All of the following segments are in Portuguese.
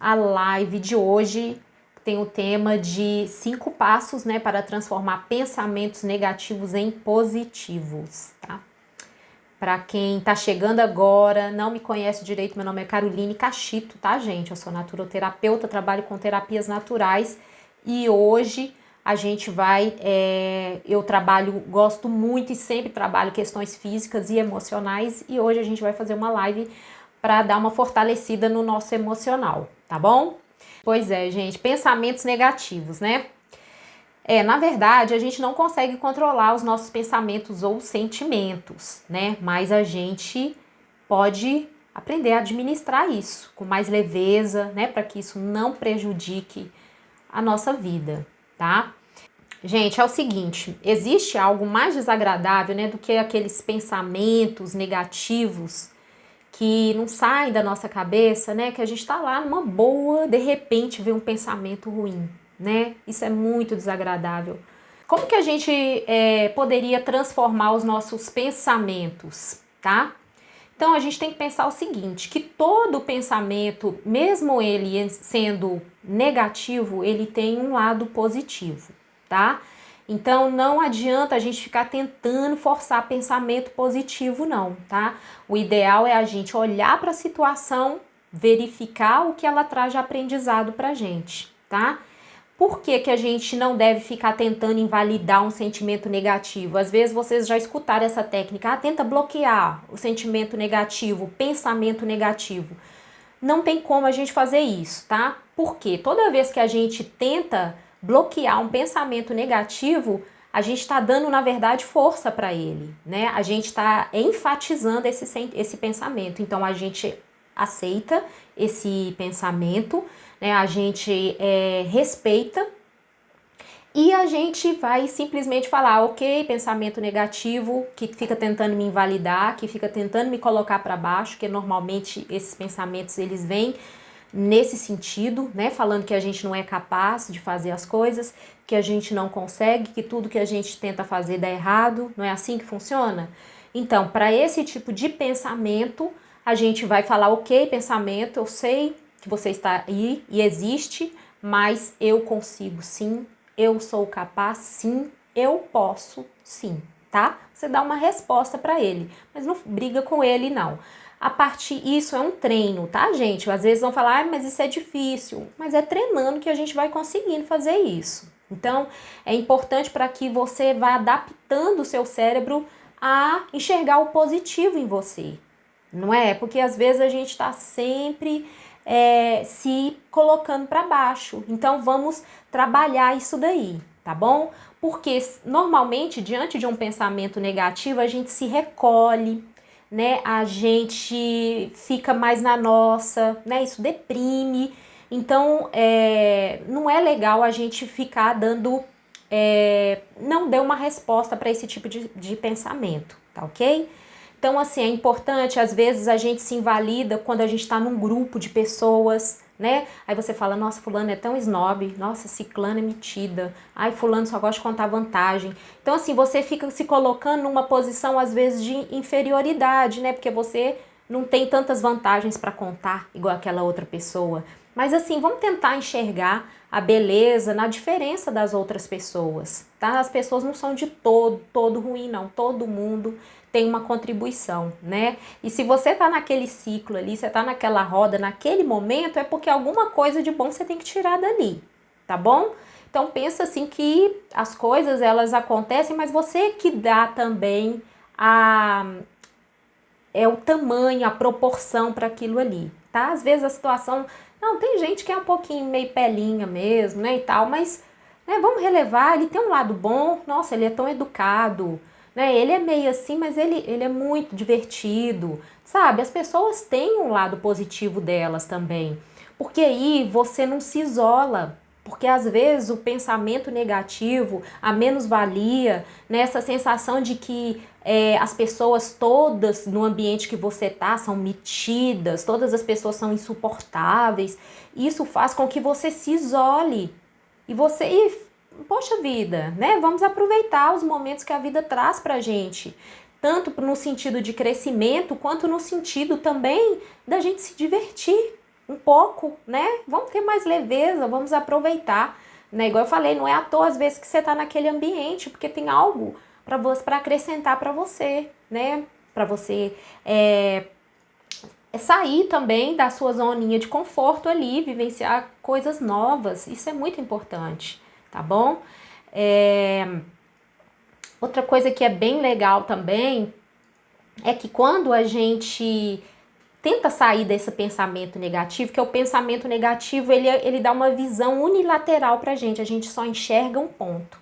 a live de hoje. Tem o tema de 5 passos, né, para transformar pensamentos negativos em positivos, tá? Para quem tá chegando agora, não me conhece direito, meu nome é Caroline Cachito, tá, gente? Eu sou naturoterapeuta, trabalho com terapias naturais e hoje a gente vai, eu gosto muito e sempre trabalho questões físicas e emocionais e hoje a gente vai fazer uma live para dar uma fortalecida no nosso emocional, tá bom? Pois é, gente, pensamentos negativos, né? Na verdade, a gente não consegue controlar os nossos pensamentos ou sentimentos, né? Mas a gente pode aprender a administrar isso com mais leveza, né? Para que isso não prejudique a nossa vida, tá? Gente, é o seguinte, existe algo mais desagradável, né, do que aqueles pensamentos negativos que não saem da nossa cabeça, né, que a gente tá lá numa boa, de repente vê um pensamento ruim, né? Isso é muito desagradável. Como que a gente poderia transformar os nossos pensamentos, tá? Então a gente tem que pensar o seguinte, que todo pensamento, mesmo ele sendo negativo, ele tem um lado positivo, tá? Então não adianta a gente ficar tentando forçar pensamento positivo não, tá? O ideal é a gente olhar para a situação, verificar o que ela traz de aprendizado pra gente, tá? Por que que a gente não deve ficar tentando invalidar um sentimento negativo? Às vezes vocês já escutaram essa técnica, tenta bloquear o sentimento negativo, o pensamento negativo. Não tem como a gente fazer isso, tá? Porque toda vez que a gente tenta bloquear um pensamento negativo, a gente está dando, na verdade, força para ele, né? A gente está enfatizando esse pensamento. Então, a gente aceita esse pensamento, né? A gente respeita e a gente vai simplesmente falar, ok, pensamento negativo, que fica tentando me invalidar, que fica tentando me colocar para baixo, que normalmente esses pensamentos eles vêm nesse sentido, né? Falando que a gente não é capaz de fazer as coisas, que a gente não consegue, que tudo que a gente tenta fazer dá errado, não é assim que funciona? Então, para esse tipo de pensamento, a gente vai falar, ok, pensamento, eu sei que você está aí e existe, mas eu consigo sim, eu sou capaz sim, eu posso sim, tá? Você dá uma resposta para ele, mas não briga com ele não. Isso é um treino, tá, gente? Às vezes vão falar, mas isso é difícil, mas é treinando que a gente vai conseguindo fazer isso. Então, é importante para que você vá adaptando o seu cérebro a enxergar o positivo em você, não é? Porque às vezes a gente está sempre se colocando para baixo. Então vamos trabalhar isso daí, tá bom? Porque normalmente diante de um pensamento negativo a gente se recolhe, né? A gente fica mais na nossa, né? Isso deprime. Então não é legal a gente ficar dando, não deu uma resposta para esse tipo de pensamento, tá ok? Então, assim, é importante, às vezes a gente se invalida quando a gente está num grupo de pessoas, né? Aí você fala, nossa, fulano é tão snob, nossa, ciclano é metida, ai, fulano só gosta de contar vantagem. Então, assim, você fica se colocando numa posição, às vezes, de inferioridade, né? Porque você não tem tantas vantagens para contar igual aquela outra pessoa. Mas, assim, vamos tentar enxergar a beleza na diferença das outras pessoas, tá? As pessoas não são de todo ruim, não. Todo mundo tem uma contribuição, né? E se você tá naquele ciclo ali, você tá naquela roda, naquele momento, é porque alguma coisa de bom você tem que tirar dali, tá bom? Então pensa assim que as coisas elas acontecem, mas você que dá também o tamanho, a proporção para aquilo ali, tá? Às vezes a situação, não, tem gente que é um pouquinho meio pelinha mesmo, né, e tal, mas, né, vamos relevar, ele tem um lado bom, nossa, ele é tão educado, né, ele é meio assim, mas ele é muito divertido, sabe? As pessoas têm um lado positivo delas também, porque aí você não se isola, porque às vezes o pensamento negativo, a menos-valia, né, essa sensação de que as pessoas todas no ambiente que você tá são metidas, todas as pessoas são insuportáveis, isso faz com que você se isole. Poxa vida, né? Vamos aproveitar os momentos que a vida traz pra gente, tanto no sentido de crescimento, quanto no sentido também da gente se divertir, um pouco, né? Vamos ter mais leveza, vamos aproveitar, né? Igual eu falei, não é à toa às vezes que você tá naquele ambiente, porque tem algo para acrescentar para você, né? Para você sair também da sua zoninha de conforto ali, vivenciar coisas novas. Isso é muito importante, tá bom? Outra coisa que é bem legal também é que quando a gente tenta sair desse pensamento negativo, que é o pensamento negativo, ele dá uma visão unilateral pra gente, a gente só enxerga um ponto,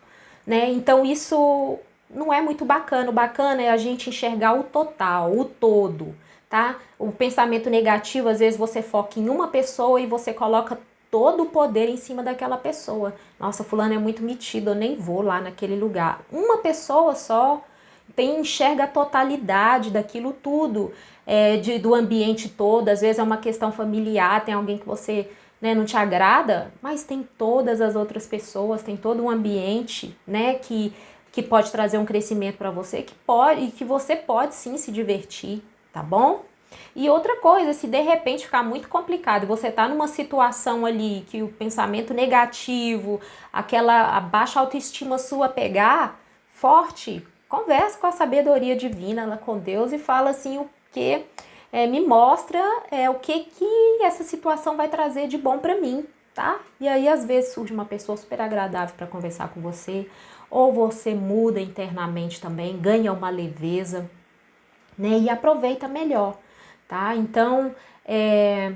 né? Então isso não é muito bacana. O bacana é a gente enxergar o total, o todo, tá? O pensamento negativo, às vezes você foca em uma pessoa e você coloca todo o poder em cima daquela pessoa. Nossa, fulano é muito metido, eu nem vou lá naquele lugar. Uma pessoa só enxerga a totalidade daquilo tudo, do ambiente todo. Às vezes é uma questão familiar, tem alguém que você, né, não te agrada, mas tem todas as outras pessoas, tem todo um ambiente, né, que pode trazer um crescimento para você, que você pode sim se divertir, tá bom? E outra coisa, se de repente ficar muito complicado, você tá numa situação ali que o pensamento negativo, a baixa autoestima sua pegar forte, conversa com a sabedoria divina, lá com Deus, e fala assim o que me mostra o que essa situação vai trazer de bom para mim, tá? E aí às vezes surge uma pessoa super agradável para conversar com você, ou você muda internamente também, ganha uma leveza, né? E aproveita melhor, tá? Então é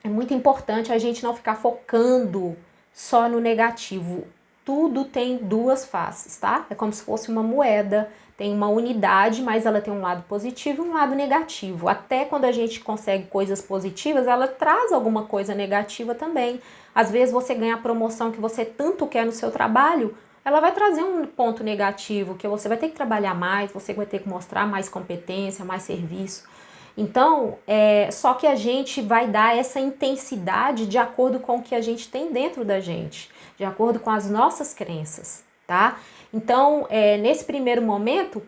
muito importante a gente não ficar focando só no negativo. Tudo tem duas faces, tá? É como se fosse uma moeda, tem uma unidade, mas ela tem um lado positivo e um lado negativo. Até quando a gente consegue coisas positivas, ela traz alguma coisa negativa também. Às vezes você ganha a promoção que você tanto quer no seu trabalho, ela vai trazer um ponto negativo, que você vai ter que trabalhar mais, você vai ter que mostrar mais competência, mais serviço. Então, só que a gente vai dar essa intensidade de acordo com o que a gente tem dentro da gente, de acordo com as nossas crenças, tá? Então, nesse primeiro momento,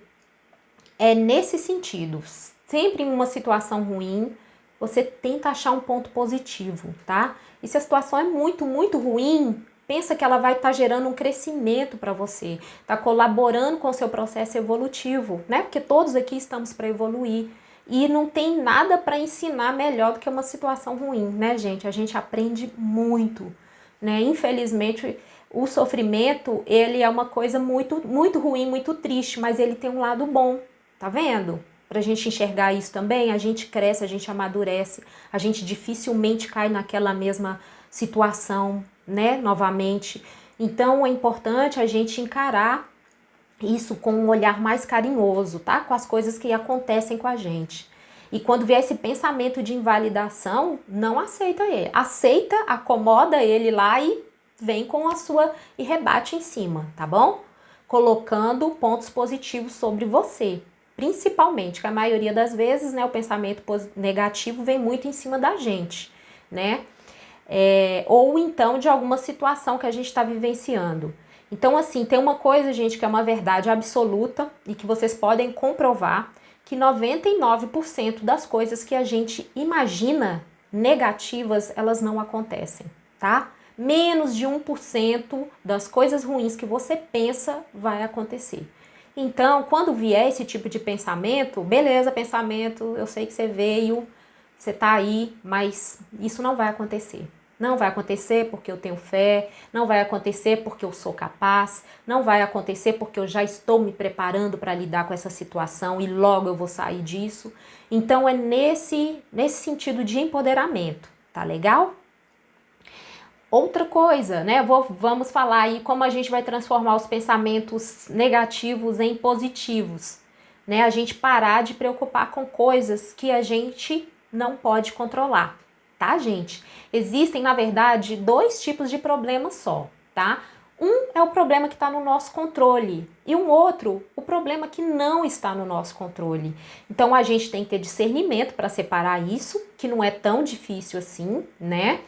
é nesse sentido. Sempre em uma situação ruim, você tenta achar um ponto positivo, tá? E se a situação é muito, muito ruim, pensa que ela vai estar gerando um crescimento para você, tá colaborando com o seu processo evolutivo, né? Porque todos aqui estamos para evoluir. E não tem nada para ensinar melhor do que uma situação ruim, né, gente? A gente aprende muito, né? Infelizmente, o sofrimento, ele é uma coisa muito, muito ruim, muito triste, mas ele tem um lado bom, tá vendo? Pra gente enxergar isso também, a gente cresce, a gente amadurece, a gente dificilmente cai naquela mesma situação, né, novamente. Então, é importante a gente encarar isso com um olhar mais carinhoso, tá? Com as coisas que acontecem com a gente. E quando vier esse pensamento de invalidação, não aceita ele. Aceita, acomoda ele lá e vem com a sua e rebate em cima, tá bom? Colocando pontos positivos sobre você. Principalmente, que a maioria das vezes, né, o pensamento negativo vem muito em cima da gente, né? Ou então de alguma situação que a gente está vivenciando. Então, assim, tem uma coisa, gente, que é uma verdade absoluta e que vocês podem comprovar, que 99% das coisas que a gente imagina negativas, elas não acontecem, tá? Menos de 1% das coisas ruins que você pensa vai acontecer. Então, quando vier esse tipo de pensamento, beleza, pensamento, eu sei que você veio, você tá aí, mas isso não vai acontecer. Não vai acontecer porque eu tenho fé, não vai acontecer porque eu sou capaz, não vai acontecer porque eu já estou me preparando para lidar com essa situação e logo eu vou sair disso. Então é nesse sentido de empoderamento, tá legal? Outra coisa, né? Vamos falar aí como a gente vai transformar os pensamentos negativos em positivos, né? A gente parar de preocupar com coisas que a gente não pode controlar, tá, gente? Existem, na verdade, dois tipos de problemas só, tá? Um é o problema que está no nosso controle e um outro, o problema que não está no nosso controle. Então, a gente tem que ter discernimento para separar isso, que não é tão difícil assim, né?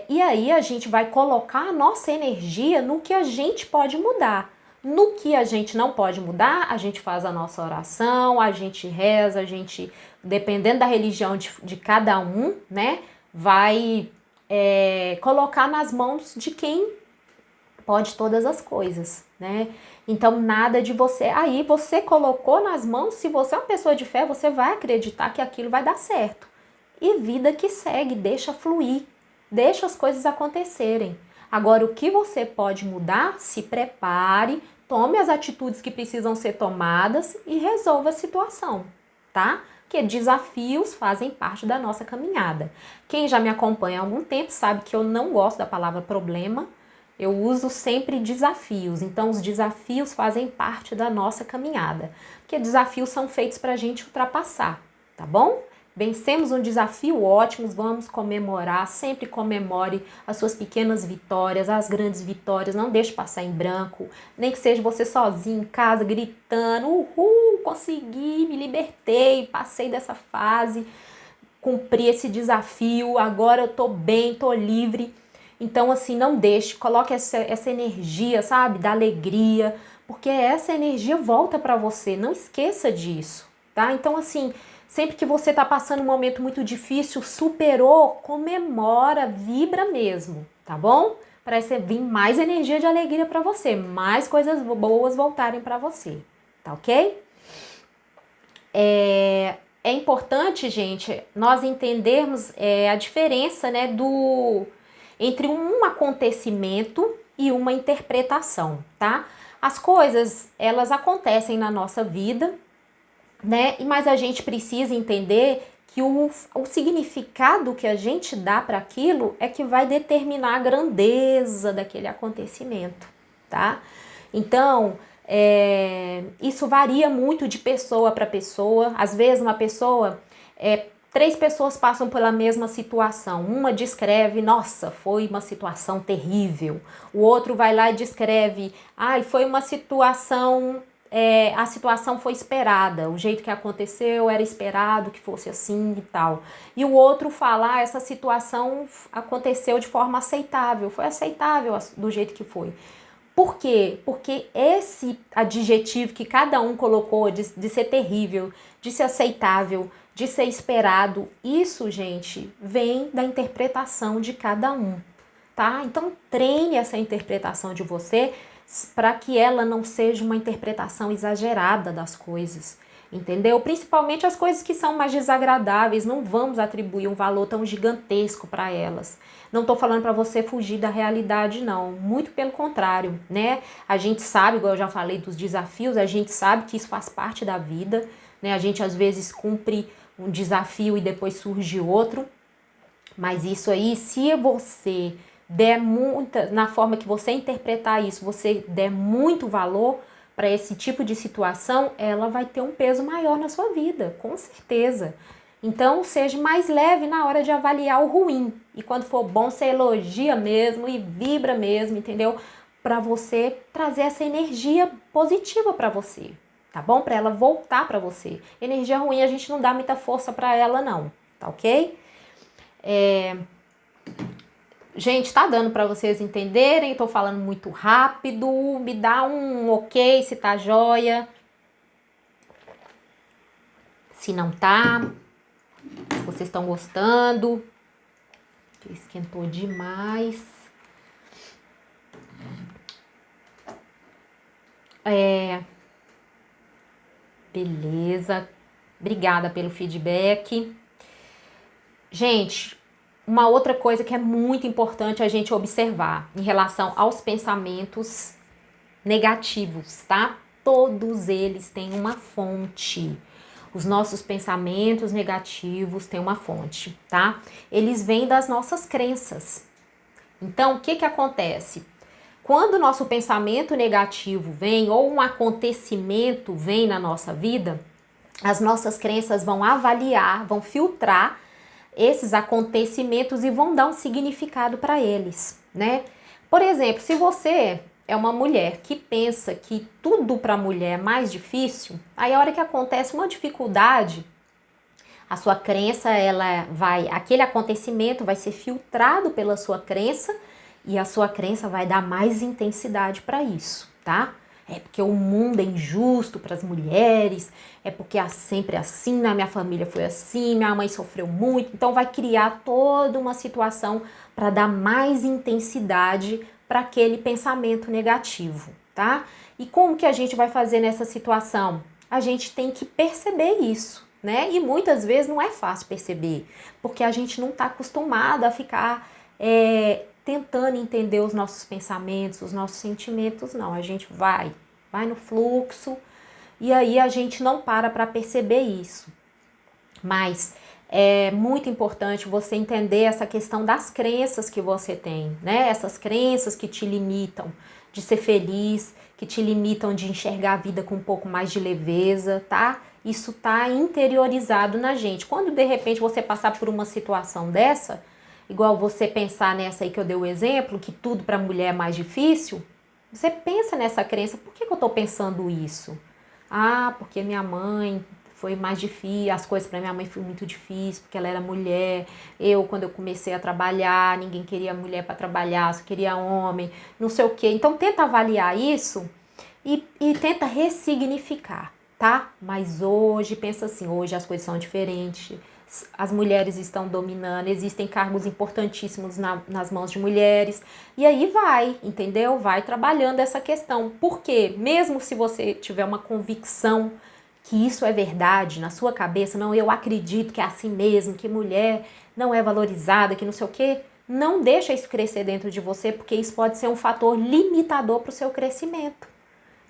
E aí a gente vai colocar a nossa energia no que a gente pode mudar. No que a gente não pode mudar, a gente faz a nossa oração, a gente reza, a gente, dependendo da religião de cada um, né? vai colocar nas mãos de quem pode todas as coisas, né? Então, nada de você. Aí você colocou nas mãos, se você é uma pessoa de fé, você vai acreditar que aquilo vai dar certo. E vida que segue, deixa fluir, deixa as coisas acontecerem. Agora, o que você pode mudar, se prepare, tome as atitudes que precisam ser tomadas e resolva a situação, tá? Porque desafios fazem parte da nossa caminhada. Quem já me acompanha há algum tempo sabe que eu não gosto da palavra problema, eu uso sempre desafios. Então, os desafios fazem parte da nossa caminhada, porque desafios são feitos para a gente ultrapassar, tá bom? Vencemos um desafio, ótimos, vamos comemorar, sempre comemore as suas pequenas vitórias, as grandes vitórias, não deixe passar em branco, nem que seja você sozinho em casa, gritando, uhul, consegui, me libertei, passei dessa fase, cumpri esse desafio, agora eu tô bem, tô livre. Então, assim, não deixe, coloque essa energia, sabe, da alegria, porque essa energia volta para você, não esqueça disso, tá? Então, assim, sempre que você tá passando um momento muito difícil, superou, comemora, vibra mesmo, tá bom? Para vir mais energia de alegria para você, mais coisas boas voltarem para você, tá ok? É importante, gente, nós entendermos a diferença, né, entre um acontecimento e uma interpretação, tá? As coisas, elas acontecem na nossa vida, né? Mas a gente precisa entender que o significado que a gente dá para aquilo é que vai determinar a grandeza daquele acontecimento, tá? Então, isso varia muito de pessoa para pessoa. Às vezes, uma pessoa, 3 pessoas passam pela mesma situação. Uma descreve, nossa, foi uma situação terrível. O outro vai lá e descreve, ai, foi uma situação, a situação foi esperada, o jeito que aconteceu era esperado que fosse assim e tal. E o outro fala, essa situação aconteceu de forma aceitável, foi aceitável do jeito que foi. Por quê? Porque esse adjetivo que cada um colocou de ser terrível, de ser aceitável, de ser esperado, isso, gente, vem da interpretação de cada um, tá? Então, treine essa interpretação de você para que ela não seja uma interpretação exagerada das coisas, entendeu? Principalmente as coisas que são mais desagradáveis, não vamos atribuir um valor tão gigantesco para elas. Não estou falando para você fugir da realidade, não. Muito pelo contrário, né? A gente sabe, igual eu já falei dos desafios, a gente sabe que isso faz parte da vida, né? A gente às vezes cumpre um desafio e depois surge outro. Mas isso aí, se você der na forma que você interpretar isso, você der muito valor para esse tipo de situação, ela vai ter um peso maior na sua vida, com certeza. Então, seja mais leve na hora de avaliar o ruim. E quando for bom, você elogia mesmo e vibra mesmo, entendeu? Para você trazer essa energia positiva para você, tá bom? Para ela voltar para você. Energia ruim, a gente não dá muita força para ela, não, tá ok? Gente, tá dando para vocês entenderem? Tô falando muito rápido. Me dá um ok se tá joia. Se não tá. Se vocês estão gostando. Esquentou demais. Beleza. Obrigada pelo feedback. Gente, uma outra coisa que é muito importante a gente observar em relação aos pensamentos negativos, tá? Todos eles têm uma fonte. Os nossos pensamentos negativos têm uma fonte, tá? Eles vêm das nossas crenças. Então, o que acontece? Quando o nosso pensamento negativo vem ou um acontecimento vem na nossa vida, as nossas crenças vão avaliar, vão filtrar esses acontecimentos e vão dar um significado para eles, né? Por exemplo, se você é uma mulher que pensa que tudo para a mulher é mais difícil, aí a hora que acontece uma dificuldade, a sua crença, aquele acontecimento vai ser filtrado pela sua crença e a sua crença vai dar mais intensidade para isso, tá? é porque o mundo é injusto para as mulheres, é porque é sempre assim, na minha família foi assim, minha mãe sofreu muito. Então vai criar toda uma situação para dar mais intensidade para aquele pensamento negativo, tá? E como que a gente vai fazer nessa situação? A gente tem que perceber isso, né? E muitas vezes não é fácil perceber, porque a gente não está acostumado a ficar tentando entender os nossos pensamentos, os nossos sentimentos, não. A gente vai no fluxo e aí a gente não para perceber isso. Mas é muito importante você entender essa questão das crenças que você tem, né? Essas crenças que te limitam de ser feliz, que te limitam de enxergar a vida com um pouco mais de leveza, tá? Isso tá interiorizado na gente. Quando de repente você passar por uma situação dessa, igual você pensar nessa aí que eu dei o exemplo, que tudo para mulher é mais difícil, você pensa nessa crença, por que eu tô pensando isso? Ah, porque minha mãe foi mais difícil, as coisas para minha mãe foi muito difícil, porque ela era mulher. Quando eu comecei a trabalhar, ninguém queria mulher para trabalhar, só queria homem, não sei o quê. Então tenta avaliar isso e tenta ressignificar, tá? Mas hoje, pensa assim, hoje as coisas são diferentes, as mulheres estão dominando, existem cargos importantíssimos nas mãos de mulheres, e aí vai, entendeu? Vai trabalhando essa questão, porque mesmo se você tiver uma convicção que isso é verdade na sua cabeça, não, eu acredito que é assim mesmo, que mulher não é valorizada, que não sei o quê, não deixa isso crescer dentro de você, porque isso pode ser um fator limitador para o seu crescimento,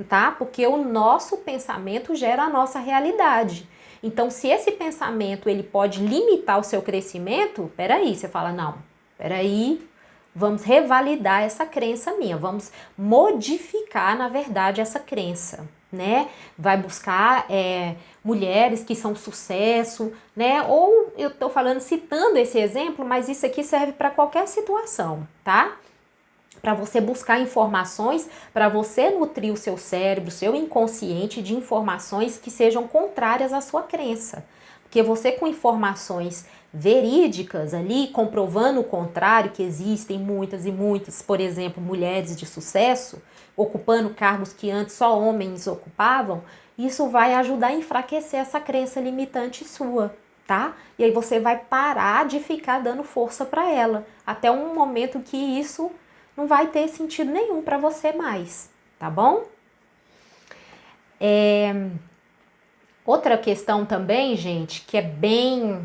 tá? Porque o nosso pensamento gera a nossa realidade. Então, se esse pensamento ele pode limitar o seu crescimento, peraí, você fala, não, peraí, vamos revalidar essa crença minha, vamos modificar, na verdade, essa crença, né? Vai buscar mulheres que são sucesso, né? Ou eu tô falando, citando esse exemplo, mas isso aqui serve para qualquer situação, tá? Para você buscar informações, para você nutrir o seu cérebro, seu inconsciente de informações que sejam contrárias à sua crença. Porque você com informações verídicas ali, comprovando o contrário, que existem muitas e muitas, por exemplo, mulheres de sucesso, ocupando cargos que antes só homens ocupavam, isso vai ajudar a enfraquecer essa crença limitante sua, tá? E aí você vai parar de ficar dando força para ela, até um momento que isso não vai ter sentido nenhum para você mais, tá bom? Outra questão também, gente, que é bem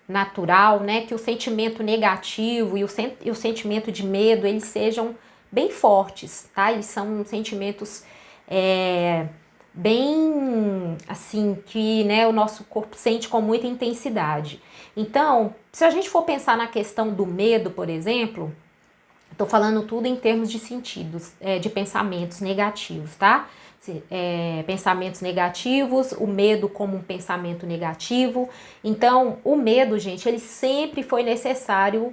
natural, né? Que o sentimento negativo e o sentimento de medo, eles sejam bem fortes, tá? Eles são sentimentos bem, assim, que né, o nosso corpo sente com muita intensidade. Então, se a gente for pensar na questão do medo, por exemplo, estou falando tudo em termos de sentidos, de pensamentos negativos, tá? Pensamentos negativos, o medo como um pensamento negativo. Então, o medo, gente, ele sempre foi necessário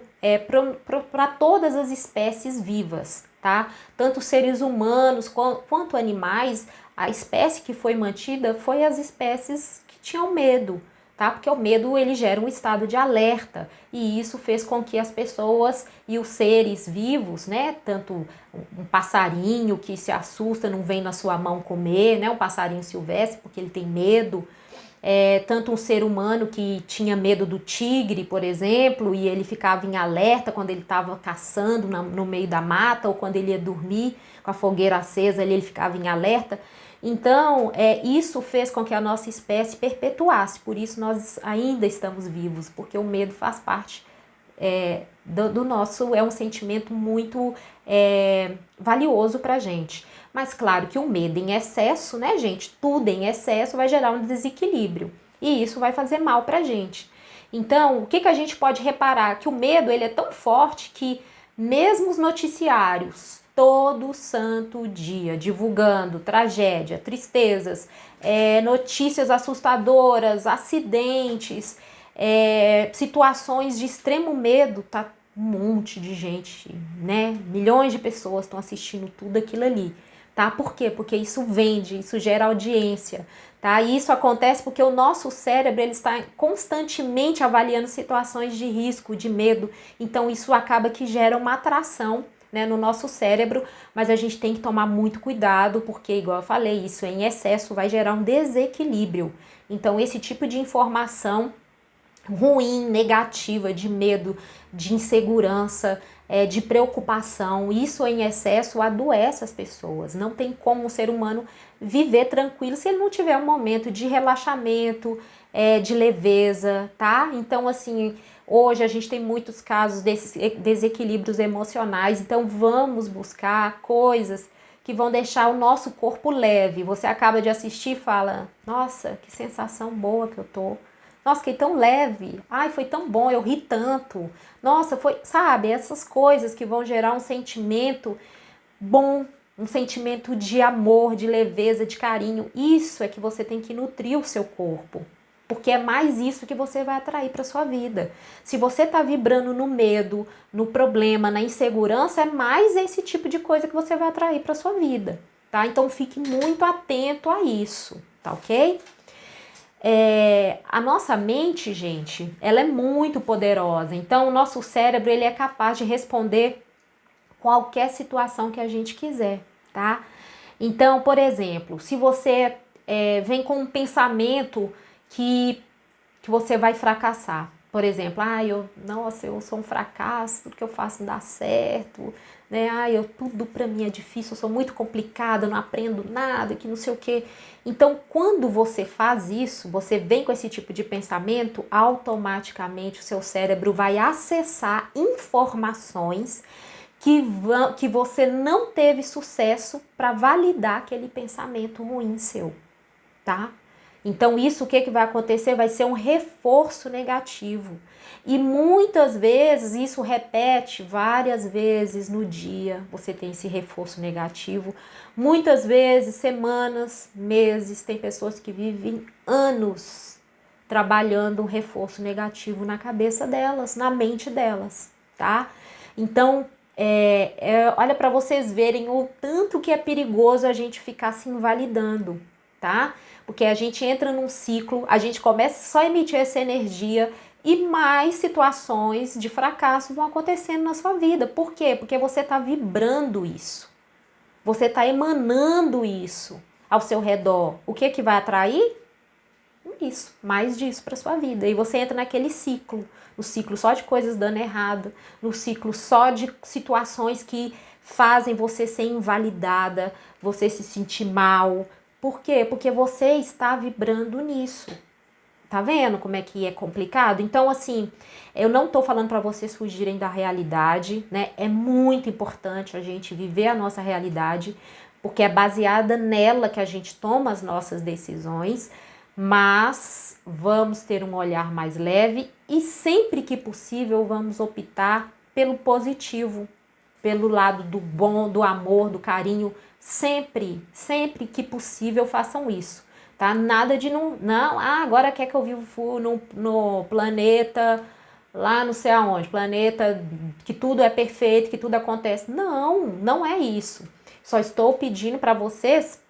para todas as espécies vivas, tá? Tanto seres humanos quanto animais, a espécie que foi mantida foi as espécies que tinham medo, tá? Porque o medo ele gera um estado de alerta e isso fez com que as pessoas e os seres vivos, né? Tanto um passarinho que se assusta, não vem na sua mão comer, né? Um passarinho silvestre porque ele tem medo. Tanto um ser humano que tinha medo do tigre, por exemplo, e ele ficava em alerta quando ele estava caçando no meio da mata ou quando ele ia dormir com a fogueira acesa, ele ficava em alerta. Então, isso fez com que a nossa espécie perpetuasse, por isso nós ainda estamos vivos, porque o medo faz parte do nosso, é um sentimento muito valioso pra gente. Mas claro que o medo em excesso, né, gente, tudo em excesso vai gerar um desequilíbrio e isso vai fazer mal pra gente. Então, o que a gente pode reparar? Que o medo ele é tão forte que mesmo os noticiários, todo santo dia, divulgando tragédia, tristezas, notícias assustadoras, acidentes, situações de extremo medo, tá um monte de gente, né? Milhões de pessoas estão assistindo tudo aquilo ali, tá? Por quê? Porque isso vende, isso gera audiência, tá? E isso acontece porque o nosso cérebro ele está constantemente avaliando situações de risco, de medo, então isso acaba que gera uma atração né, no nosso cérebro, mas a gente tem que tomar muito cuidado, porque, igual eu falei, isso em excesso vai gerar um desequilíbrio. Então, esse tipo de informação ruim, negativa, de medo, de insegurança, de preocupação, isso em excesso adoece as pessoas. Não tem como um ser humano viver tranquilo se ele não tiver um momento de relaxamento, de leveza, tá? Então, assim, hoje a gente tem muitos casos desses desequilíbrios emocionais, então vamos buscar coisas que vão deixar o nosso corpo leve. Você acaba de assistir e fala, nossa, que sensação boa que eu tô. Nossa, fiquei tão leve. Ai, foi tão bom, eu ri tanto. Nossa, foi, sabe, essas coisas que vão gerar um sentimento bom, um sentimento de amor, de leveza, de carinho. Isso é que você tem que nutrir o seu corpo. Porque é mais isso que você vai atrair para sua vida. Se você tá vibrando no medo, no problema, na insegurança, é mais esse tipo de coisa que você vai atrair para sua vida, tá? Então fique muito atento a isso, tá ok? A nossa mente, gente, ela é muito poderosa. Então, o nosso cérebro, ele é capaz de responder qualquer situação que a gente quiser, tá? Então, por exemplo, se você vem com um pensamento que você vai fracassar. Por exemplo, nossa, eu sou um fracasso, tudo que eu faço não dá certo, né? Tudo pra mim é difícil, eu sou muito complicada, eu não aprendo nada, que não sei o quê. Então, quando você faz isso, você vem com esse tipo de pensamento, automaticamente o seu cérebro vai acessar informações que você não teve sucesso para validar aquele pensamento ruim seu, tá? Então, isso o que vai acontecer? Vai ser um reforço negativo. E muitas vezes, isso repete várias vezes no dia, você tem esse reforço negativo. Muitas vezes, semanas, meses, tem pessoas que vivem anos trabalhando um reforço negativo na cabeça delas, na mente delas, tá? Então, olha para vocês verem o tanto que é perigoso a gente ficar se invalidando, tá? Porque a gente entra num ciclo, a gente começa só a emitir essa energia e mais situações de fracasso vão acontecendo na sua vida. Por quê? Porque você está vibrando isso. Você está emanando isso ao seu redor. O que vai atrair? Isso, mais disso para sua vida. E você entra naquele ciclo, no ciclo só de coisas dando errado, no ciclo só de situações que fazem você ser invalidada, você se sentir mal. Por quê? Porque você está vibrando nisso. Tá vendo como é que é complicado? Então, assim, eu não tô falando para vocês fugirem da realidade, né? É muito importante a gente viver a nossa realidade, porque é baseada nela que a gente toma as nossas decisões, mas vamos ter um olhar mais leve e sempre que possível vamos optar pelo positivo, pelo lado do bom, do amor, do carinho. Sempre que possível façam isso, tá? Nada de agora quer que eu vivo no planeta, lá não sei aonde, planeta que tudo é perfeito, que tudo acontece. Não é isso. Só estou pedindo para vocês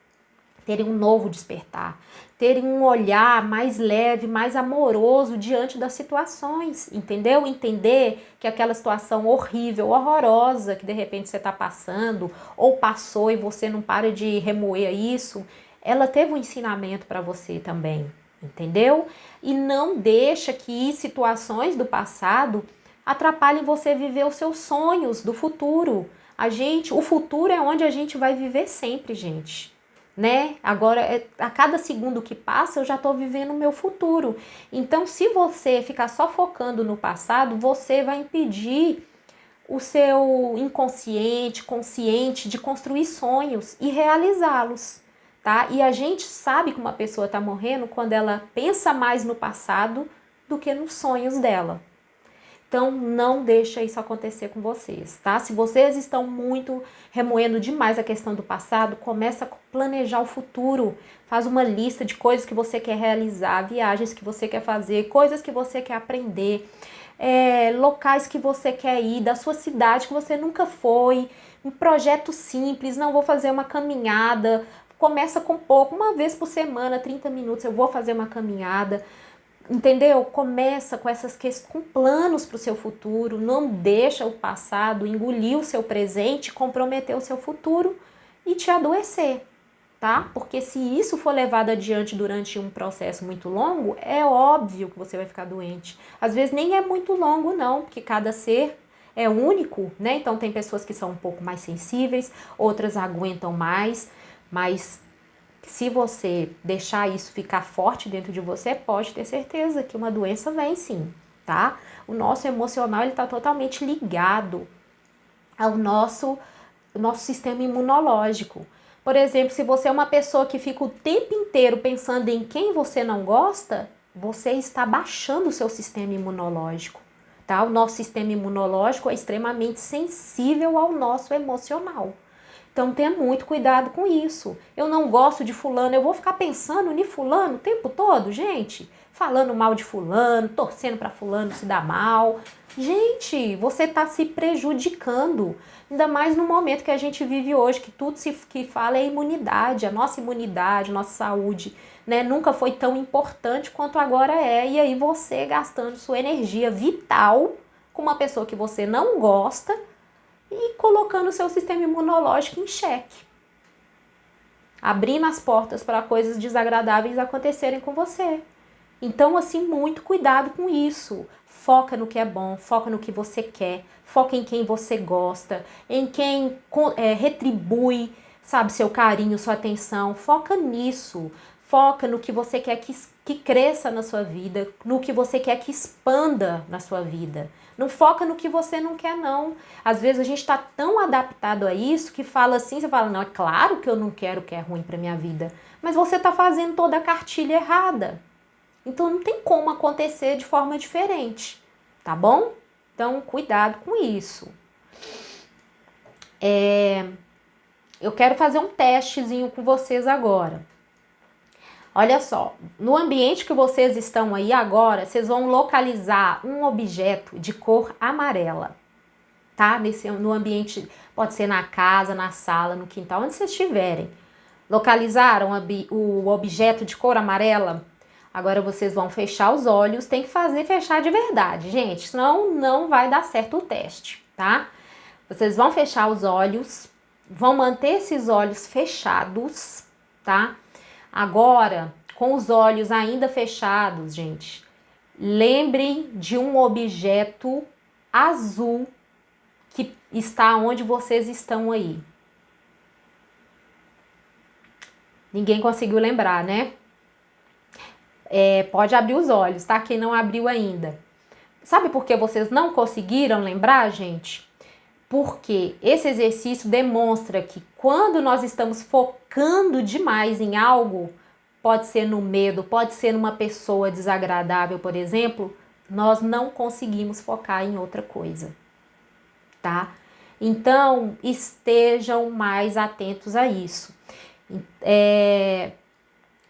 terem um novo despertar, terem um olhar mais leve, mais amoroso diante das situações, entendeu? Entender que aquela situação horrível, horrorosa que de repente você está passando ou passou e você não para de remoer isso, ela teve um ensinamento para você também, entendeu? E não deixa que situações do passado atrapalhem você viver os seus sonhos do futuro. O futuro é onde a gente vai viver sempre, gente. Né? Agora, a cada segundo que passa, eu já estou vivendo o meu futuro. Então, se você ficar só focando no passado, você vai impedir o seu inconsciente, consciente de construir sonhos e realizá-los, tá? E a gente sabe que uma pessoa está morrendo quando ela pensa mais no passado do que nos sonhos dela. Então, não deixa isso acontecer com vocês, tá? Se vocês estão muito remoendo demais a questão do passado, começa a planejar o futuro. Faz uma lista de coisas que você quer realizar, viagens que você quer fazer, coisas que você quer aprender, locais que você quer ir, da sua cidade que você nunca foi, um projeto simples, não vou fazer uma caminhada, começa com pouco, uma vez por semana, 30 minutos, eu vou fazer uma caminhada. Entendeu? Começa com essas questões, com planos para o seu futuro, não deixa o passado engolir o seu presente, comprometer o seu futuro e te adoecer, tá? Porque se isso for levado adiante durante um processo muito longo, é óbvio que você vai ficar doente. Às vezes nem é muito longo não, porque cada ser é único, né? Então tem pessoas que são um pouco mais sensíveis, outras aguentam mais, mas se você deixar isso ficar forte dentro de você, pode ter certeza que uma doença vem sim, tá? O nosso emocional, ele tá totalmente ligado ao nosso sistema imunológico. Por exemplo, se você é uma pessoa que fica o tempo inteiro pensando em quem você não gosta, você está baixando o seu sistema imunológico, tá? O nosso sistema imunológico é extremamente sensível ao nosso emocional. Então tenha muito cuidado com isso. Eu não gosto de fulano, eu vou ficar pensando em fulano o tempo todo, gente? Falando mal de fulano, torcendo para fulano se dar mal. Gente, você está se prejudicando. Ainda mais no momento que a gente vive hoje, que tudo que fala é imunidade, a nossa saúde, né? Nunca foi tão importante quanto agora é. E aí você gastando sua energia vital com uma pessoa que você não gosta, e colocando o seu sistema imunológico em xeque. Abrindo as portas para coisas desagradáveis acontecerem com você. Então, assim, muito cuidado com isso. Foca no que é bom, foca no que você quer, foca em quem você gosta, em quem retribui, sabe, seu carinho, sua atenção. Foca nisso. Foca no que você quer que cresça na sua vida, no que você quer que expanda na sua vida. Não foca no que você não quer, não. Às vezes a gente está tão adaptado a isso que fala assim, você fala, não, é claro que eu não quero o que é ruim para minha vida. Mas você está fazendo toda a cartilha errada. Então não tem como acontecer de forma diferente, tá bom? Então cuidado com isso. Eu quero fazer um testezinho com vocês agora. Olha só, no ambiente que vocês estão aí agora, vocês vão localizar um objeto de cor amarela, tá? No ambiente, pode ser na casa, na sala, no quintal, onde vocês estiverem. Localizaram o objeto de cor amarela? Agora vocês vão fechar os olhos, tem que fechar de verdade, gente, senão não vai dar certo o teste, tá? Vocês vão fechar os olhos, vão manter esses olhos fechados, tá? Agora, com os olhos ainda fechados, gente, lembrem de um objeto azul que está onde vocês estão aí. Ninguém conseguiu lembrar, né? Pode abrir os olhos, tá? Quem não abriu ainda. Sabe por que vocês não conseguiram lembrar, gente? Porque esse exercício demonstra que quando nós estamos focando demais em algo, pode ser no medo, pode ser numa pessoa desagradável, por exemplo, nós não conseguimos focar em outra coisa, tá? Então, estejam mais atentos a isso.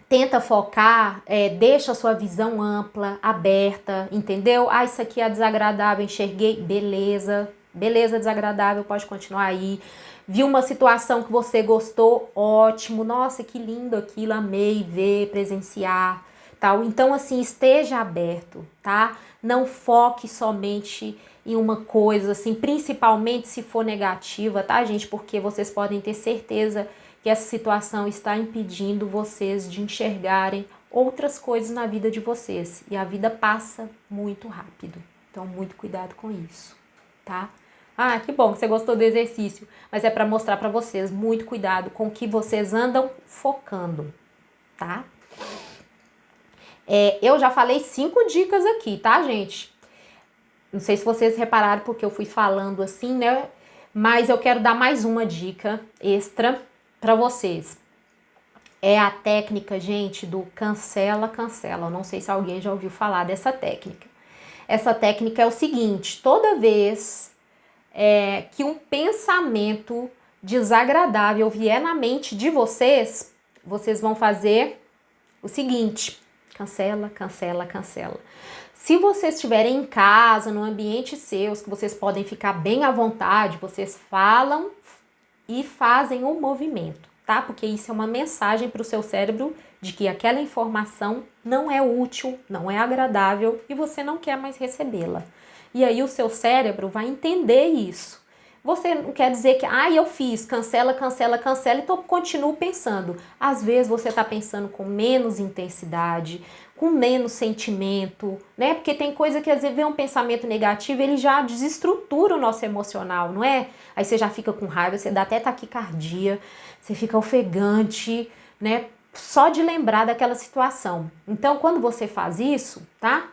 Tenta focar, deixa a sua visão ampla, aberta, entendeu? Ah, isso aqui é desagradável, enxerguei, beleza, desagradável, pode continuar aí. Viu uma situação que você gostou, ótimo, nossa, que lindo aquilo, amei ver, presenciar, tal. Então, assim, esteja aberto, tá? Não foque somente em uma coisa, assim, principalmente se for negativa, tá, gente? Porque vocês podem ter certeza que essa situação está impedindo vocês de enxergarem outras coisas na vida de vocês. E a vida passa muito rápido. Então, muito cuidado com isso, tá? Ah, que bom que você gostou do exercício. Mas é para mostrar para vocês, muito cuidado com o que vocês andam focando, tá? Eu já falei 5 dicas aqui, tá, gente? Não sei se vocês repararam porque eu fui falando assim, né? Mas eu quero dar mais uma dica extra para vocês. É a técnica, gente, do cancela. Eu não sei se alguém já ouviu falar dessa técnica. Essa técnica é o seguinte: toda vez que um pensamento desagradável vier na mente de vocês, vocês vão fazer o seguinte: cancela. Se vocês estiverem em casa, no ambiente seus, que vocês podem ficar bem à vontade, vocês falam e fazem um movimento. tá? Porque isso é uma mensagem para o seu cérebro de que aquela informação não é útil, não é agradável e você não quer mais recebê-la. E aí o seu cérebro vai entender isso. Você não quer dizer que, eu fiz, cancela, cancela, cancela, então continuo pensando. Às vezes você está pensando com menos intensidade, com menos sentimento, né? Porque tem coisa que às vezes vem um pensamento negativo, ele já desestrutura o nosso emocional, não é? Aí você já fica com raiva, você dá até taquicardia, você fica ofegante, né? Só de lembrar daquela situação. Então, quando você faz isso, tá?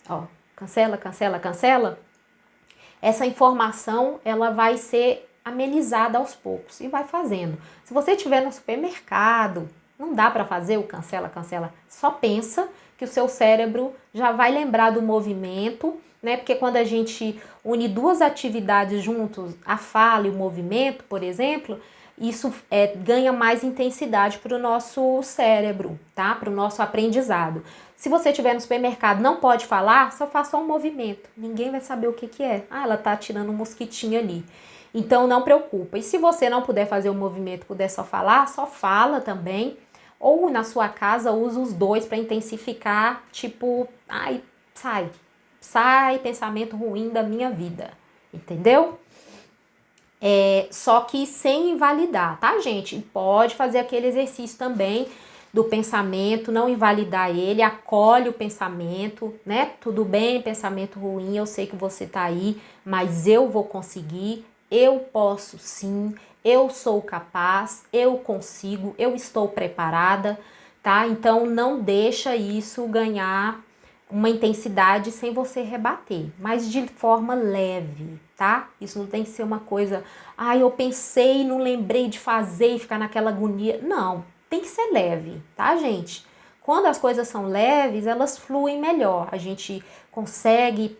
Ó, cancela, cancela, cancela. Essa informação, ela vai ser amenizada aos poucos e vai fazendo. Se você estiver no supermercado, não dá para fazer o cancela, cancela. Só pensa que o seu cérebro já vai lembrar do movimento, né? Porque quando a gente une duas atividades juntos, a fala e o movimento, por exemplo, isso ganha mais intensidade para o nosso cérebro, tá? Para o nosso aprendizado. Se você estiver no supermercado, não pode falar, só faça um movimento. Ninguém vai saber o que que é. Ela tá tirando um mosquitinho ali. Então não preocupa. E se você não puder fazer o movimento, puder só falar, só fala também. Ou na sua casa usa os dois para intensificar, tipo, sai pensamento ruim da minha vida. Entendeu? Só que sem invalidar, tá, gente? Pode fazer aquele exercício também do pensamento, não invalidar ele, acolhe o pensamento, né? Tudo bem, pensamento ruim, eu sei que você tá aí, mas eu vou conseguir, eu posso sim, eu sou capaz, eu consigo, eu estou preparada, tá? Então não deixa isso ganhar uma intensidade sem você rebater, mas de forma leve, tá? Isso não tem que ser uma coisa, eu pensei, não lembrei de fazer e ficar naquela agonia. Não, tem que ser leve, tá, gente? Quando as coisas são leves, elas fluem melhor. A gente consegue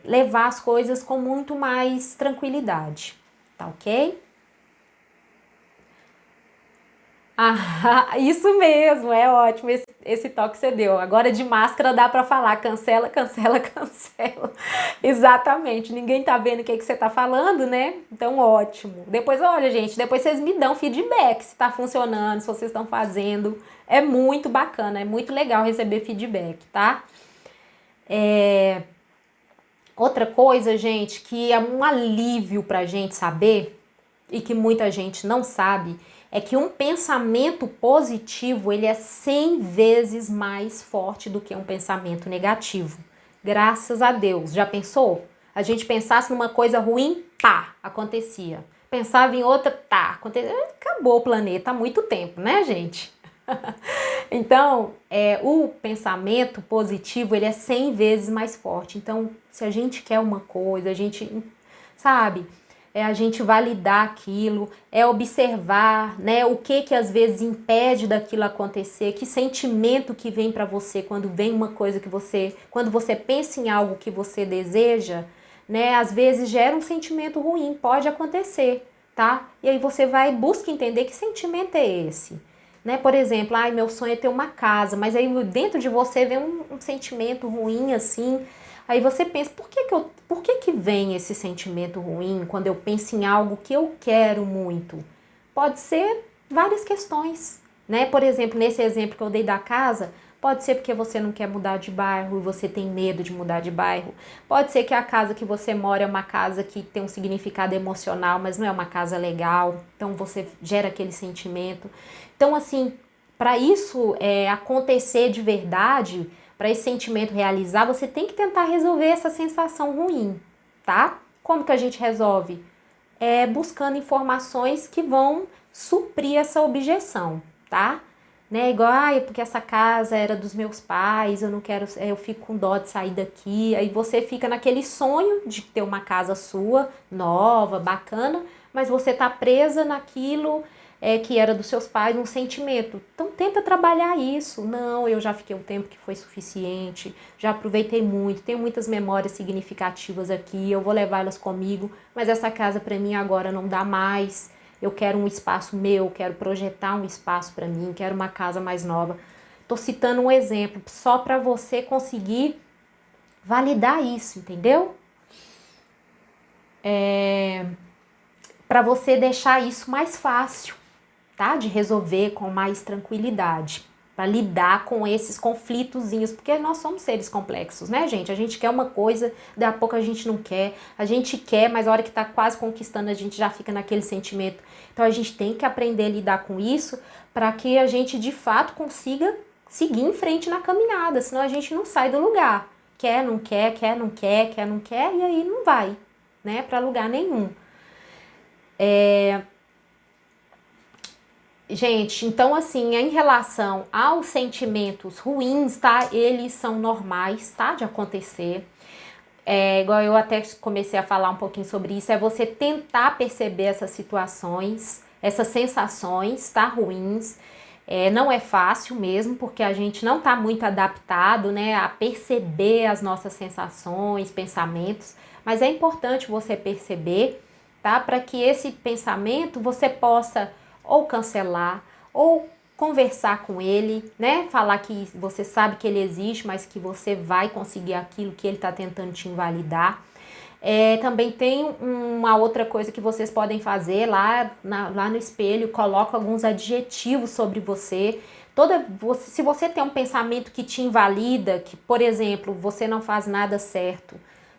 levar as coisas com muito mais tranquilidade, tá ok? Isso mesmo, é ótimo esse toque que você deu. Agora de máscara dá pra falar cancela, cancela, cancela. Exatamente, ninguém tá vendo o que você tá falando, né? Então ótimo. Depois, olha gente, depois vocês me dão feedback se tá funcionando, se vocês estão fazendo. É muito bacana, é muito legal receber feedback, tá? Outra coisa, gente, que é um alívio pra gente saber e que muita gente não sabe, é que um pensamento positivo, ele é 100 vezes mais forte do que um pensamento negativo. Graças a Deus. Já pensou? A gente pensasse numa coisa ruim, pá, acontecia. Pensava em outra, tá, acontecia. Acabou o planeta há muito tempo, né, gente? Então, o pensamento positivo, ele é 100 vezes mais forte. Então, se a gente quer uma coisa, a gente, sabe, a gente validar aquilo, observar, né, o que às vezes impede daquilo acontecer, que sentimento que vem para você quando vem uma coisa que quando você pensa em algo que você deseja, né, às vezes gera um sentimento ruim, pode acontecer, tá? E aí você vai busca entender que sentimento é esse. Né? Por exemplo, meu sonho é ter uma casa, mas aí dentro de você vem um sentimento ruim assim. Aí você pensa, por que vem esse sentimento ruim quando eu penso em algo que eu quero muito? Pode ser várias questões, né? Por exemplo, nesse exemplo que eu dei da casa, pode ser porque você não quer mudar de bairro e você tem medo de mudar de bairro. Pode ser que a casa que você mora é uma casa que tem um significado emocional, mas não é uma casa legal. Então você gera aquele sentimento. Então, assim, para isso acontecer de verdade, para esse sentimento realizar, você tem que tentar resolver essa sensação ruim, tá? Como que a gente resolve? Buscando informações que vão suprir essa objeção, tá? Né? Igual, porque essa casa era dos meus pais, eu não quero, eu fico com dó de sair daqui. Aí você fica naquele sonho de ter uma casa sua, nova, bacana, mas você tá presa naquilo que era dos seus pais, um sentimento. Então tenta trabalhar isso. Não, eu já fiquei um tempo que foi suficiente, já aproveitei muito, tenho muitas memórias significativas aqui, eu vou levá-las comigo, mas essa casa para mim agora não dá mais. Eu quero um espaço meu, quero projetar um espaço para mim, quero uma casa mais nova. Tô citando um exemplo só para você conseguir validar isso, entendeu? Para você deixar isso mais fácil. tá? De resolver com mais tranquilidade, para lidar com esses conflitozinhos, porque nós somos seres complexos, né, gente? A gente quer uma coisa, daqui a pouco a gente não quer, a gente quer, mas a hora que tá quase conquistando a gente já fica naquele sentimento. Então a gente tem que aprender a lidar com isso para que a gente de fato consiga seguir em frente na caminhada, senão a gente não sai do lugar. Quer, não quer, quer, não quer, quer, não quer, e aí não vai, né, para lugar nenhum. Gente, então assim, em relação aos sentimentos ruins, tá? Eles são normais, tá? De acontecer. Igual eu até comecei a falar um pouquinho sobre isso, é você tentar perceber essas situações, essas sensações, tá? Ruins. Não é fácil mesmo, porque a gente não tá muito adaptado, né? A perceber as nossas sensações, pensamentos. Mas é importante você perceber, tá? Para que esse pensamento você possa ou cancelar, ou conversar com ele, né? Falar que você sabe que ele existe, mas que você vai conseguir aquilo que ele está tentando te invalidar. Também tem uma outra coisa que vocês podem fazer lá no espelho, coloca alguns adjetivos sobre você. Se você tem um pensamento que te invalida, que, por exemplo, você não faz nada certo,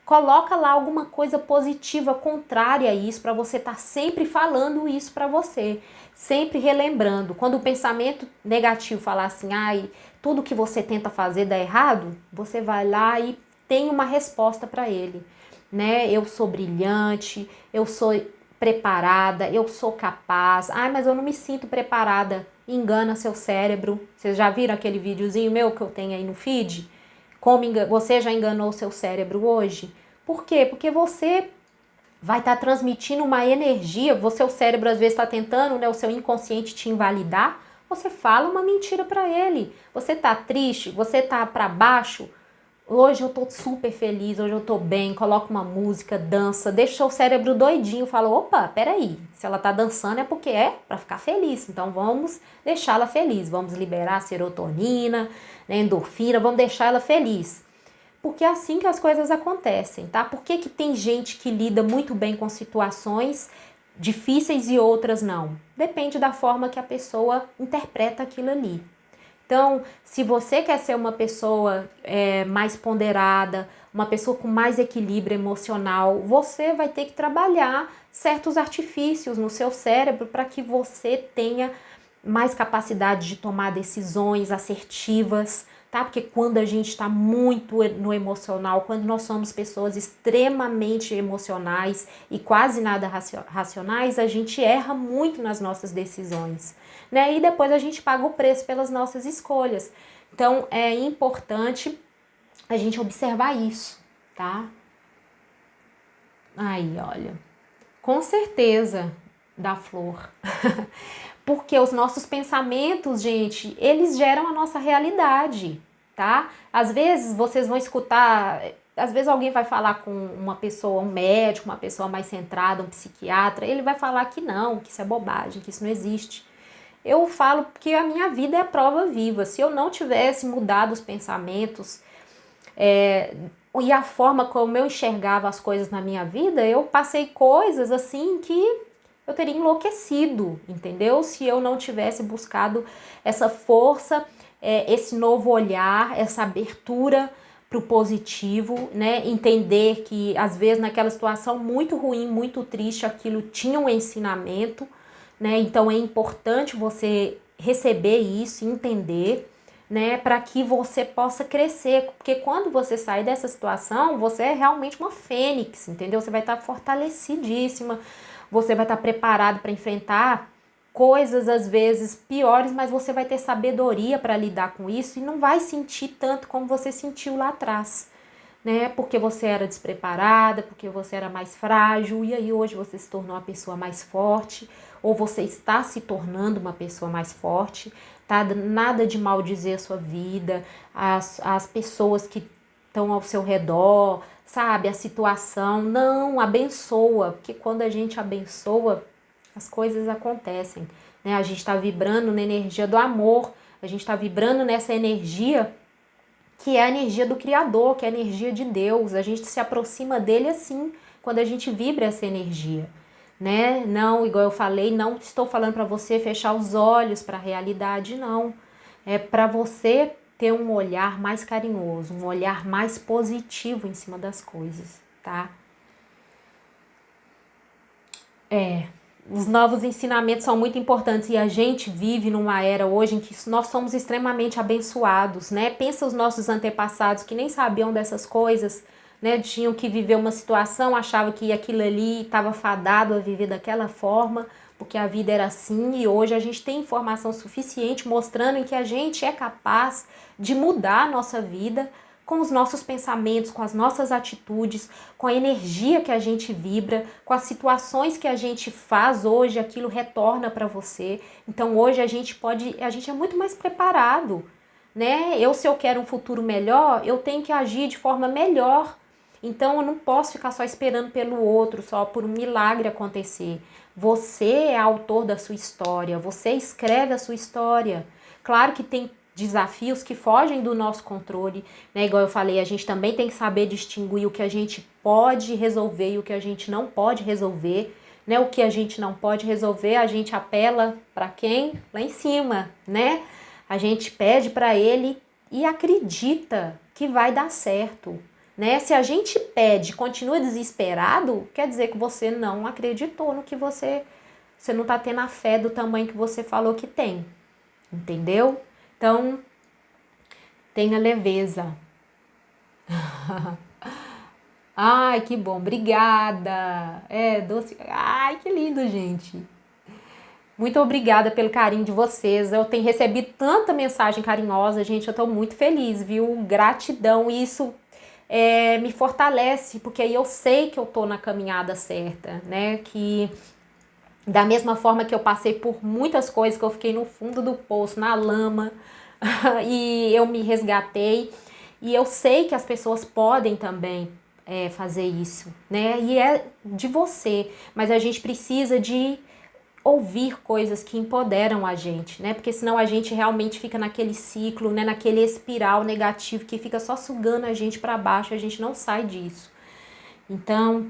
coloca lá alguma coisa positiva contrária a isso, para você estar sempre falando isso para você, sempre relembrando. Quando o pensamento negativo falar assim, ai, tudo que você tenta fazer dá errado, você vai lá e tem uma resposta para ele, né? Eu sou brilhante, eu sou preparada, eu sou capaz. Ai, mas eu não me sinto preparada. Engana seu cérebro. Vocês já viram aquele videozinho meu que eu tenho aí no feed? Como você já enganou o seu cérebro hoje? Por quê? Porque você vai estar transmitindo uma energia, o seu cérebro às vezes está tentando, né, o seu inconsciente te invalidar, você fala uma mentira para ele. Você tá triste, você tá para baixo, hoje eu tô super feliz, hoje eu tô bem, coloca uma música, dança, deixa o cérebro doidinho, fala, opa, peraí, se ela tá dançando é porque é para ficar feliz, então vamos deixá-la feliz, vamos liberar serotonina, né, endorfina, vamos deixar ela feliz. Porque é assim que as coisas acontecem, tá? Por que tem gente que lida muito bem com situações difíceis e outras não? Depende da forma que a pessoa interpreta aquilo ali. Então, se você quer ser uma pessoa mais ponderada, uma pessoa com mais equilíbrio emocional, você vai ter que trabalhar certos artifícios no seu cérebro para que você tenha mais capacidade de tomar decisões assertivas, tá? Porque quando a gente está muito no emocional, quando nós somos pessoas extremamente emocionais e quase nada racionais, a gente erra muito nas nossas decisões, né? E depois a gente paga o preço pelas nossas escolhas. Então, é importante a gente observar isso, tá? Aí, olha, com certeza da flor. Porque os nossos pensamentos, gente, eles geram a nossa realidade, tá? Às vezes vocês vão escutar, às vezes alguém vai falar com uma pessoa, um médico, uma pessoa mais centrada, um psiquiatra, ele vai falar que não, que isso é bobagem, que isso não existe. Eu falo que a minha vida é a prova viva. Se eu não tivesse mudado os pensamentos e a forma como eu enxergava as coisas na minha vida, eu passei coisas assim que eu teria enlouquecido, entendeu? Se eu não tivesse buscado essa força, esse novo olhar, essa abertura para o positivo, né? Entender que às vezes naquela situação muito ruim, muito triste, aquilo tinha um ensinamento, né? Então é importante você receber isso, entender, né? Para que você possa crescer, porque quando você sair dessa situação, você é realmente uma fênix, entendeu? Você vai estar fortalecidíssima. Você vai estar preparado para enfrentar coisas às vezes piores, mas você vai ter sabedoria para lidar com isso e não vai sentir tanto como você sentiu lá atrás, né? Porque você era despreparada, porque você era mais frágil e aí hoje você se tornou uma pessoa mais forte ou você está se tornando uma pessoa mais forte, tá? Nada de maldizer a sua vida, as pessoas que estão ao seu redor, sabe, a situação, não, abençoa, porque quando a gente abençoa, as coisas acontecem, né? A gente está vibrando na energia do amor, a gente está vibrando nessa energia que é a energia do Criador, que é a energia de Deus, a gente se aproxima dele assim, quando a gente vibra essa energia, né? Não, igual eu falei, não estou falando para você fechar os olhos para a realidade, não. É para você ter um olhar mais carinhoso, um olhar mais positivo em cima das coisas, tá? Os novos ensinamentos são muito importantes e a gente vive numa era hoje em que nós somos extremamente abençoados, né? Pensa os nossos antepassados que nem sabiam dessas coisas, né? Tinham que viver uma situação, achavam que aquilo ali estava fadado a viver daquela forma, porque a vida era assim, e hoje a gente tem informação suficiente mostrando que a gente é capaz de mudar a nossa vida com os nossos pensamentos, com as nossas atitudes, com a energia que a gente vibra, com as situações que a gente faz hoje, aquilo retorna para você. Então hoje a gente é muito mais preparado, né? Se eu quero um futuro melhor, eu tenho que agir de forma melhor. Então eu não posso ficar só esperando pelo outro, só por um milagre acontecer. Você é autor da sua história, você escreve a sua história. Claro que tem desafios que fogem do nosso controle, né? Igual eu falei, a gente também tem que saber distinguir o que a gente pode resolver e o que a gente não pode resolver, né? O que a gente não pode resolver, a gente apela para quem? Lá em cima, né? A gente pede para ele e acredita que vai dar certo, né? Se a gente pede, continua desesperado, quer dizer que você não acreditou no que você não tá tendo a fé do tamanho que você falou que tem, entendeu? Então, tenha leveza. Ai, que bom, obrigada. Doce. Ai, que lindo, gente. Muito obrigada pelo carinho de vocês. Eu tenho recebido tanta mensagem carinhosa, gente. Eu tô muito feliz, viu? Gratidão. Isso me fortalece, porque aí eu sei que eu tô na caminhada certa, né? Que da mesma forma que eu passei por muitas coisas, que eu fiquei no fundo do poço, na lama, e eu me resgatei, e eu sei que as pessoas podem também fazer isso, né? E é de você, mas a gente precisa de ouvir coisas que empoderam a gente, né? Porque senão a gente realmente fica naquele ciclo, né? Naquele espiral negativo que fica só sugando a gente para baixo, a gente não sai disso. Então,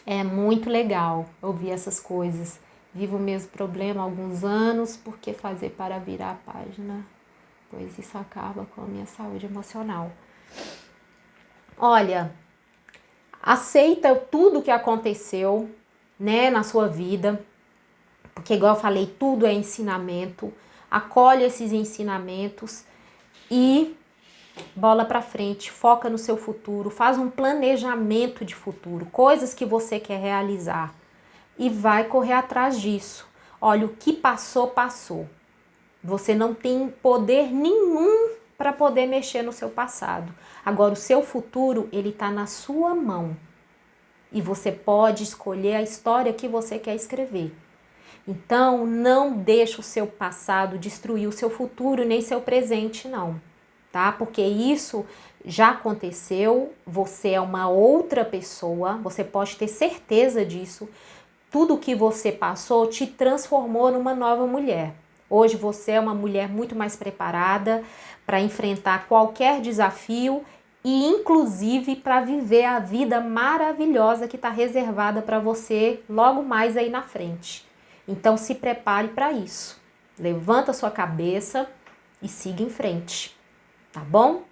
é muito legal ouvir essas coisas. Vivo o mesmo problema há alguns anos, por que fazer para virar a página? Pois isso acaba com a minha saúde emocional. Olha, aceita tudo que aconteceu, né, na sua vida, porque igual eu falei, tudo é ensinamento. Acolhe esses ensinamentos e bola para frente, foca no seu futuro, faz um planejamento de futuro, coisas que você quer realizar e vai correr atrás disso. Olha, o que passou, passou. Você não tem poder nenhum para poder mexer no seu passado. Agora, o seu futuro, ele está na sua mão. E você pode escolher a história que você quer escrever. Então, não deixe o seu passado destruir o seu futuro, nem seu presente, não. Tá? Porque isso já aconteceu, você é uma outra pessoa, você pode ter certeza disso. Tudo que você passou te transformou numa nova mulher. Hoje você é uma mulher muito mais preparada para enfrentar qualquer desafio e inclusive para viver a vida maravilhosa que está reservada para você logo mais aí na frente. Então se prepare para isso. Levanta sua cabeça e siga em frente, tá bom?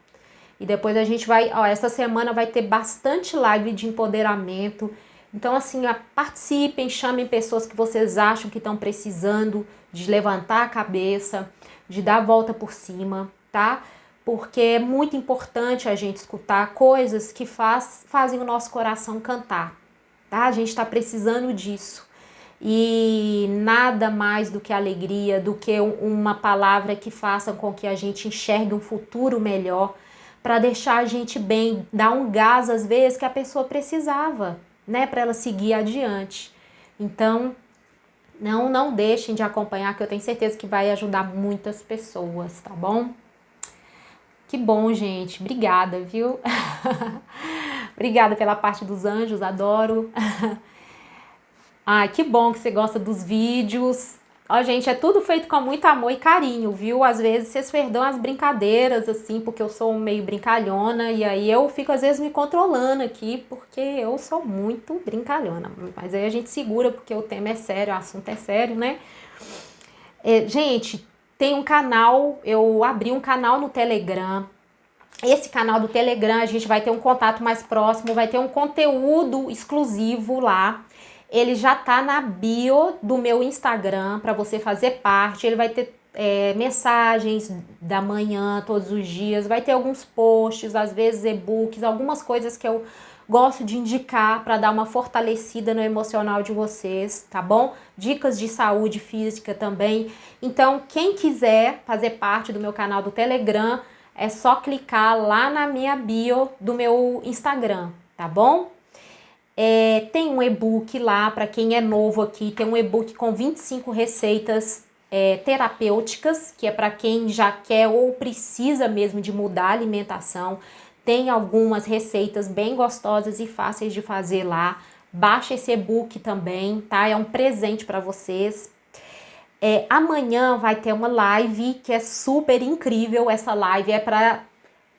E depois a gente vai, essa semana vai ter bastante live de empoderamento. Então, assim, participem, chamem pessoas que vocês acham que estão precisando de levantar a cabeça, de dar a volta por cima, tá? Porque é muito importante a gente escutar coisas que fazem o nosso coração cantar, tá? A gente está precisando disso. E nada mais do que alegria, do que uma palavra que faça com que a gente enxergue um futuro melhor, para deixar a gente bem, dar um gás às vezes que a pessoa precisava, né, para ela seguir adiante. Então, não deixem de acompanhar, que eu tenho certeza que vai ajudar muitas pessoas, tá bom? Que bom, gente. Obrigada, viu? Obrigada pela parte dos anjos, adoro. Ai, que bom que você gosta dos vídeos. Ó, gente, é tudo feito com muito amor e carinho, viu? Às vezes vocês perdão as brincadeiras, assim, porque eu sou meio brincalhona, e aí eu fico, às vezes, me controlando aqui, porque eu sou muito brincalhona. Mas aí a gente segura, porque o tema é sério, o assunto é sério, né? Gente, tem um canal, eu abri um canal no Telegram. Esse canal do Telegram, a gente vai ter um contato mais próximo, vai ter um conteúdo exclusivo lá. Ele já tá na bio do meu Instagram para você fazer parte. Ele vai ter mensagens da manhã todos os dias, vai ter alguns posts, às vezes e-books, algumas coisas que eu gosto de indicar para dar uma fortalecida no emocional de vocês, tá bom? Dicas de saúde física também. Então, quem quiser fazer parte do meu canal do Telegram, é só clicar lá na minha bio do meu Instagram, tá bom? Tem um e-book lá, para quem é novo aqui, tem um e-book com 25 receitas terapêuticas, que é para quem já quer ou precisa mesmo de mudar a alimentação. Tem algumas receitas bem gostosas e fáceis de fazer lá. Baixa esse e-book também, tá? É um presente para vocês. Amanhã vai ter uma live que é super incrível. Essa live é para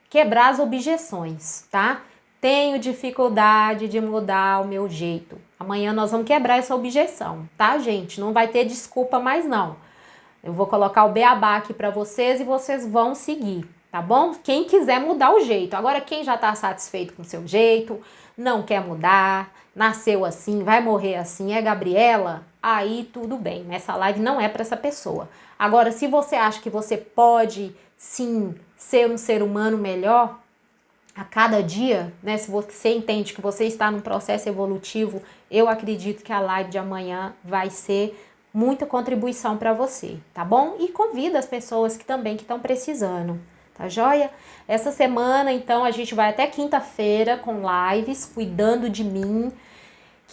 quebrar as objeções, tá? Tenho dificuldade de mudar o meu jeito. Amanhã nós vamos quebrar essa objeção, tá, gente? Não vai ter desculpa mais não. Eu vou colocar o beabá aqui para vocês e vocês vão seguir, tá bom? Quem quiser mudar o jeito. Agora, quem já tá satisfeito com o seu jeito, não quer mudar, nasceu assim, vai morrer assim, é Gabriela, aí tudo bem. Essa live não é para essa pessoa. Agora, se você acha que você pode, sim, ser um ser humano melhor a cada dia, né? Se você entende que você está num processo evolutivo, eu acredito que a live de amanhã vai ser muita contribuição para você, tá bom? E convida as pessoas que também estão precisando, tá joia? Essa semana, então, a gente vai até quinta-feira com lives, cuidando de mim,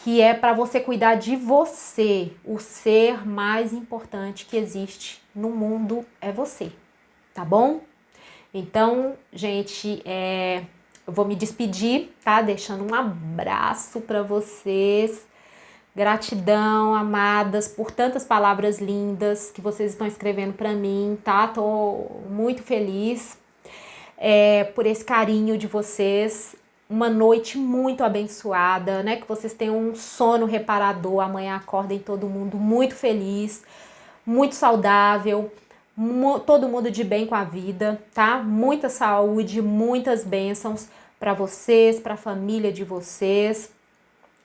que é para você cuidar de você. O ser mais importante que existe no mundo é você, tá bom? Então, gente, eu vou me despedir, tá? Deixando um abraço para vocês. Gratidão, amadas, por tantas palavras lindas que vocês estão escrevendo para mim, tá? Tô muito feliz por esse carinho de vocês. Uma noite muito abençoada, né? Que vocês tenham um sono reparador. Amanhã acordem todo mundo muito feliz, muito saudável, todo mundo de bem com a vida, tá? Muita saúde, muitas bênçãos para vocês, para a família de vocês.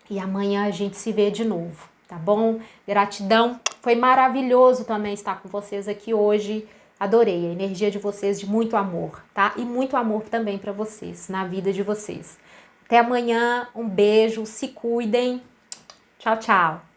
E amanhã a gente se vê de novo, tá bom? Gratidão. Foi maravilhoso também estar com vocês aqui hoje. Adorei a energia de vocês, de muito amor, tá? E muito amor também para vocês, na vida de vocês. Até amanhã, um beijo, se cuidem. Tchau, tchau.